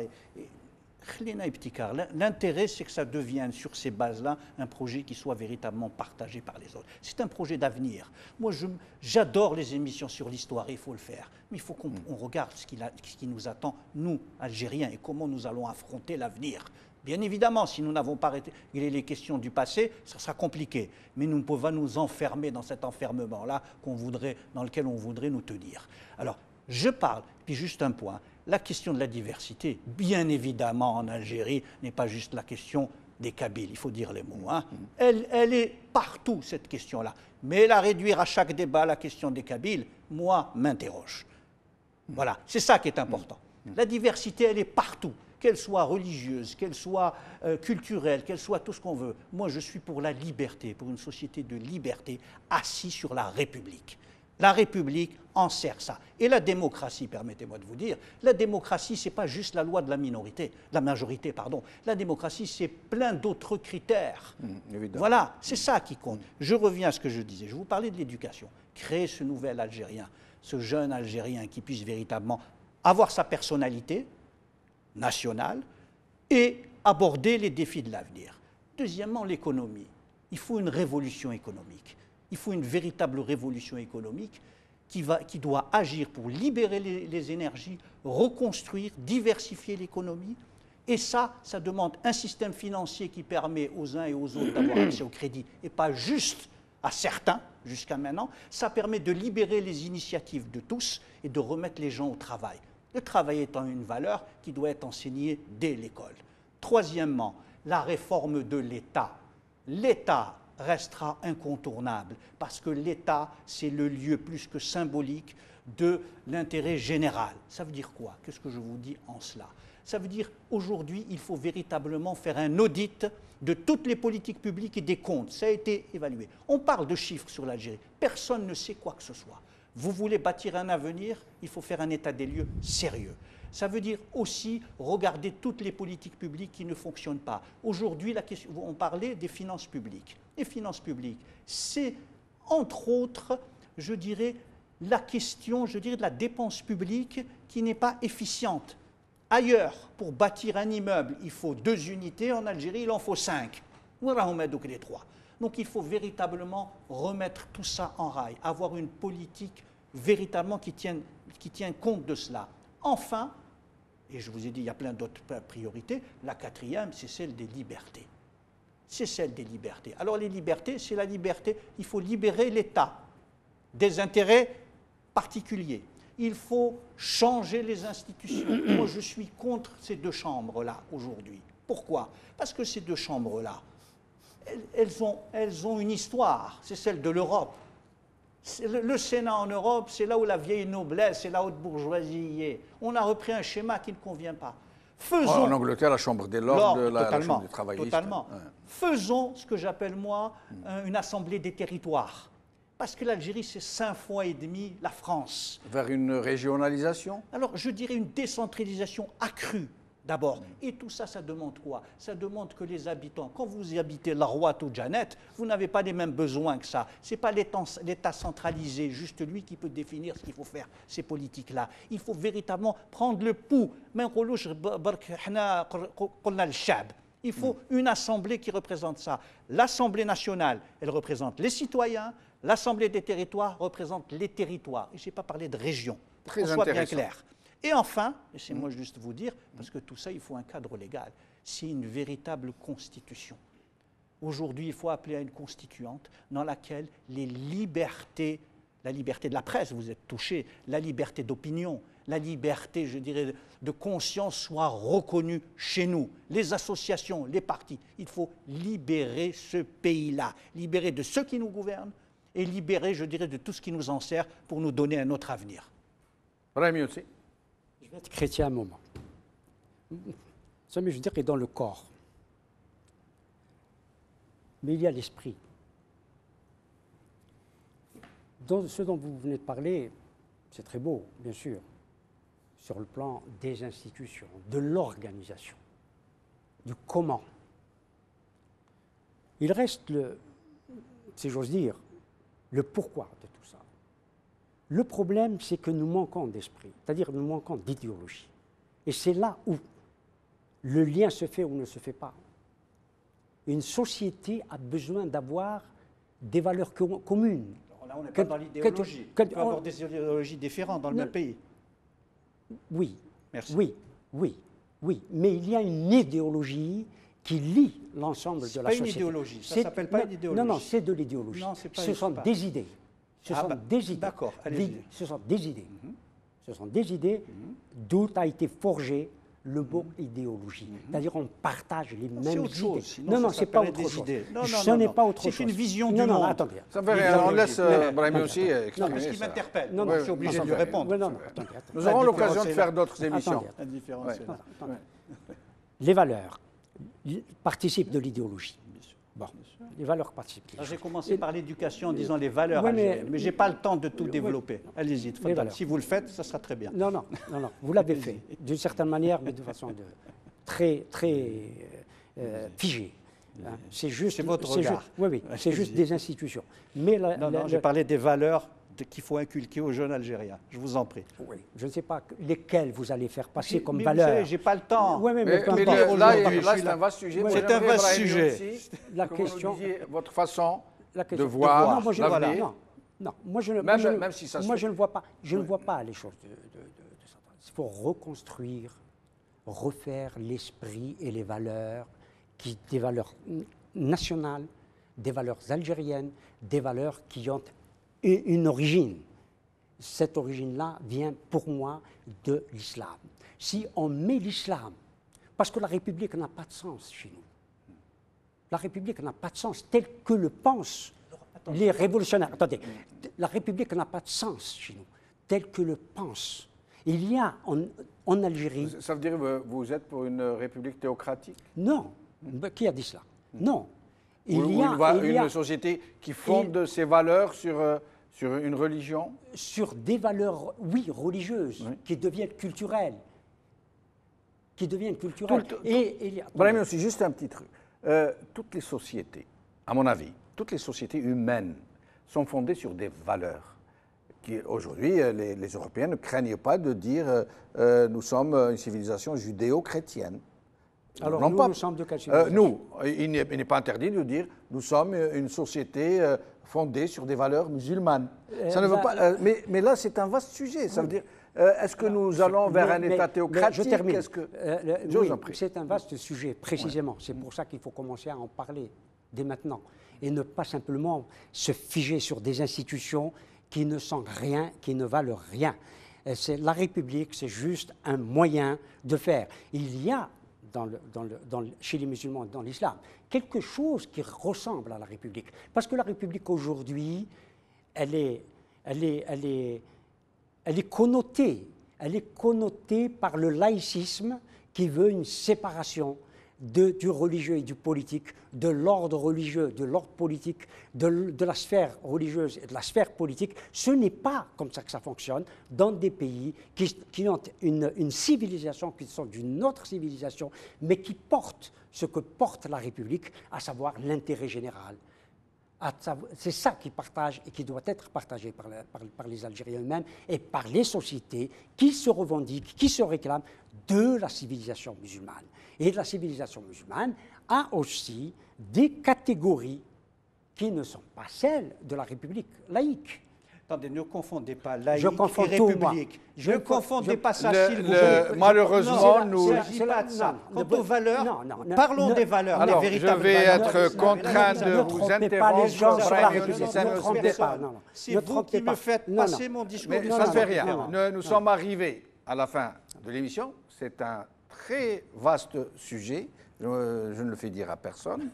L'intérêt, c'est que ça devienne, sur ces bases-là, un projet qui soit véritablement partagé par les autres. C'est un projet d'avenir. Moi, j'adore les émissions sur l'histoire, il faut le faire. Mais il faut qu'on regarde ce qui nous attend, nous, Algériens, et comment nous allons affronter l'avenir. Bien évidemment, si nous n'avons pas réglé les questions du passé, ça sera compliqué. Mais nous ne pouvons pas nous enfermer dans cet enfermement-là dans lequel on voudrait nous tenir. Alors, je parle, puis juste un point, la question de la diversité, bien évidemment en Algérie, n'est pas juste la question des Kabyles, il faut dire les mots. Hein. Elle est partout, cette question-là. Mais la réduire à chaque débat, la question des Kabyles, moi, m'interroge. Voilà, c'est ça qui est important. La diversité, elle est partout, qu'elle soit religieuse, qu'elle soit culturelle, qu'elle soit tout ce qu'on veut. Moi, je suis pour la liberté, pour une société de liberté, assise sur la République. La République enserre ça. Et la démocratie, permettez-moi de vous dire, la démocratie, ce n'est pas juste la loi de la minorité, de la majorité, pardon. La démocratie, c'est plein d'autres critères. Voilà, c'est ça qui compte. Je reviens à ce que je disais. Je vous parlais de l'éducation. Créer ce nouvel Algérien, ce jeune Algérien qui puisse véritablement avoir sa personnalité nationale et aborder les défis de l'avenir. Deuxièmement, l'économie. Il faut une révolution économique. Il faut une véritable révolution économique qui doit agir pour libérer les énergies, reconstruire, diversifier l'économie. Et ça demande un système financier qui permet aux uns et aux autres d'avoir accès au crédit, et pas juste à certains, jusqu'à maintenant. Ça permet de libérer les initiatives de tous et de remettre les gens au travail. Le travail étant une valeur qui doit être enseignée dès l'école. Troisièmement, la réforme de l'État. L'État restera incontournable parce que l'État, c'est le lieu plus que symbolique de l'intérêt général. Ça veut dire quoi? Qu'est-ce que je vous dis en cela? Ça veut dire aujourd'hui, il faut véritablement faire un audit de toutes les politiques publiques et des comptes. Ça a été évalué. On parle de chiffres sur l'Algérie. Personne ne sait quoi que ce soit. Vous voulez bâtir un avenir, il faut faire un état des lieux sérieux. Ça veut dire aussi regarder toutes les politiques publiques qui ne fonctionnent pas. Aujourd'hui, on parlait des finances publiques. Les finances publiques, c'est entre autres, je dirais, la question, de la dépense publique qui n'est pas efficiente. Ailleurs, pour bâtir un immeuble, il faut 2 unités. En Algérie, il en faut 5. Voilà, on met donc les 3. Donc il faut véritablement remettre tout ça en rail, avoir une politique véritablement qui tient compte de cela. Enfin, et je vous ai dit, il y a plein d'autres priorités, la 4e, c'est celle des libertés. C'est celle des libertés. Alors les libertés, c'est la liberté, il faut libérer l'État des intérêts particuliers. Il faut changer les institutions. Moi, je suis contre ces 2 chambres-là aujourd'hui. Pourquoi? Parce que ces 2 chambres-là, elles ont une histoire, c'est celle de l'Europe. Le Sénat en Europe, c'est là où la vieille noblesse et la haute bourgeoisie est. On a repris un schéma qui ne convient pas. En Angleterre, la Chambre des Lords, la Chambre des travaillistes. Totalement. Ouais. Faisons ce que j'appelle, moi, une assemblée des territoires. Parce que l'Algérie, c'est 5 fois et demi la France. Vers une régionalisation? Alors, je dirais une décentralisation accrue, d'abord. Et tout ça, ça demande quoi? Ça demande que les habitants, quand vous habitez La Roite ou Janet, vous n'avez pas les mêmes besoins que ça. Ce n'est pas l'État centralisé, juste lui qui peut définir ce qu'il faut faire, ces politiques-là. Il faut véritablement prendre le pouls. Il faut une assemblée qui représente ça. L'Assemblée nationale, elle représente les citoyens. L'Assemblée des territoires représente les territoires. Et je n'ai pas parlé de région, pour qu'on soit bien clair. Et enfin, laissez-moi juste vous dire, parce que tout ça, il faut un cadre légal, c'est une véritable constitution. Aujourd'hui, il faut appeler à une constituante dans laquelle les libertés, la liberté de la presse, vous êtes touchés, la liberté d'opinion, la liberté, je dirais, de conscience soient reconnues chez nous. Les associations, les partis, il faut libérer ce pays-là, libérer de ceux qui nous gouvernent et libérer, je dirais, de tout ce qui nous en sert pour nous donner un autre avenir. Brahimi aussi. Je vais être chrétien un moment. Ça, mais je dirais dans le corps. Mais il y a l'esprit. Dans ce dont vous venez de parler, c'est très beau, bien sûr, sur le plan des institutions, de l'organisation, du comment. Il reste, si j'ose dire, le pourquoi de tout ça. Le problème, c'est que nous manquons d'esprit, c'est-à-dire nous manquons d'idéologie. Et c'est là où le lien se fait ou ne se fait pas. Une société a besoin d'avoir des valeurs communes. Alors là, on n'est pas dans l'idéologie. On peut avoir des idéologies différentes dans le même pays. Oui. Merci. Oui. Mais il y a une idéologie qui lie l'ensemble de la société. C'est pas une idéologie. Ça ne s'appelle pas une idéologie. Non, c'est de l'idéologie. Ce sont des idées. Ce sont des idées. D'accord, allez-y. Ce sont des idées. Ce sont des idées d'où a été forgé le mot idéologie. C'est-à-dire qu'on partage les mêmes idées. Chose, non, ce n'est pas autre chose. Ce n'est pas autre chose. C'est une vision du monde. Non, attendez. Ça me fait rien. On laisse Brahimi aussi exprimer. Parce qu'il m'interpelle. Non, je suis obligé de lui répondre. Attendez. Nous aurons l'occasion de faire d'autres émissions. Les valeurs participent de l'idéologie. Bon, les valeurs participatives. J'ai commencé par l'éducation en disant les valeurs Oui, algériennes, mais je n'ai pas le temps de tout Oui, développer. Allez-y, si vous le faites, ça sera très bien. Non, vous l'avez fait, d'une certaine manière, mais de façon très figée. Hein. C'est juste, votre regard. Oui, c'est juste des institutions. Mais j'ai parlé des valeurs qu'il faut inculquer aux jeunes Algériens. Je vous en prie. Oui, je ne sais pas lesquelles vous allez faire passer comme mais valeurs. Je n'ai pas le temps. Oui, mais là, c'est un vaste sujet. C'est un vaste sujet. La question, vous disiez, votre façon de voir l'avenir. Non, moi je ne vois pas. Je ne vois pas les choses de cette façon. Il faut reconstruire, refaire l'esprit et les valeurs, des valeurs nationales, des valeurs algériennes, des valeurs qui ont une origine. Cette origine-là vient pour moi de l'islam. Si on met l'islam, parce que la République n'a pas de sens chez nous. La République n'a pas de sens tel que le pensent les révolutionnaires. Attendez, la République n'a pas de sens chez nous tel que le pensent. Il y a en Algérie... Ça veut dire que vous êtes pour une république théocratique? Non. Qui a dit cela? Non. Une société qui fonde ses valeurs sur une religion? Sur des valeurs, oui, religieuses, oui, qui deviennent culturelles. Brahim, c'est juste un petit truc. Toutes les sociétés, à mon avis, toutes les sociétés humaines sont fondées sur des valeurs. Aujourd'hui, les Européens ne craignent pas de dire nous sommes une civilisation judéo-chrétienne. Alors nous sommes de quelle civilisation? Nous, il n'est pas interdit de dire nous sommes une société fondée sur des valeurs musulmanes. Ça ne veut pas, mais là, c'est un vaste sujet. Ça veut dire, est-ce que nous allons vers un État théocratique? Je termine. Oui, c'est un vaste sujet, précisément. Ouais. C'est pour ça qu'il faut commencer à en parler dès maintenant. Et ne pas simplement se figer sur des institutions qui ne sont rien, qui ne valent rien. La République, c'est juste un moyen de faire. Il y a chez les musulmans, dans l'islam, quelque chose qui ressemble à la République. Parce que la République aujourd'hui, elle est connotée. Elle est connotée par le laïcisme qui veut une séparation du religieux et du politique, de l'ordre religieux, de l'ordre politique, de la sphère religieuse et de la sphère politique. Ce n'est pas comme ça que ça fonctionne dans des pays qui ont une civilisation, qui sont d'une autre civilisation, mais qui portent ce que porte la République, à savoir l'intérêt général. C'est ça qui partage et qui doit être partagé par les Algériens eux-mêmes et par les sociétés qui se revendiquent, qui se réclament de la civilisation musulmane. Et la civilisation musulmane a aussi des catégories qui ne sont pas celles de la République laïque. Attendez, ne confondez pas laïque et république. Ne confondez pas ça, s'il vous plaît. Malheureusement, nous... Il ne s'agit pas de ça. Quant aux valeurs, parlons des valeurs, alors, les véritables valeurs. Je vais valeurs. être contraint de vous interrompre sur la République. Ne trompez pas. C'est vous qui me faites passer mon discours. Mais ça ne fait rien. Nous sommes arrivés à la fin de l'émission. C'est un très vaste sujet. Je ne le fais dire à personne.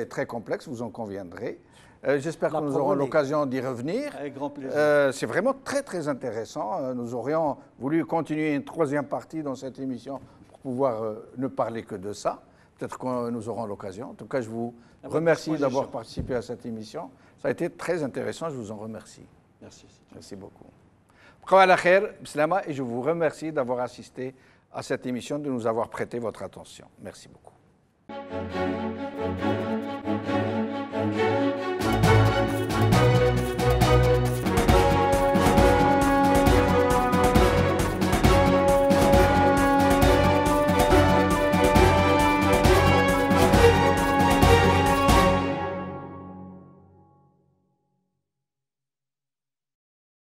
Très complexe, vous en conviendrez. J'espère que nous aurons l'occasion d'y revenir. Avec grand plaisir. C'est vraiment très, très intéressant. Nous aurions voulu continuer une troisième partie dans cette émission pour pouvoir ne parler que de ça. Peut-être que nous aurons l'occasion. En tout cas, je vous remercie d'avoir participé à cette émission. Ça a été très intéressant. Je vous en remercie. Merci. Merci beaucoup. Et je vous remercie d'avoir assisté à cette émission, de nous avoir prêté votre attention. Merci beaucoup.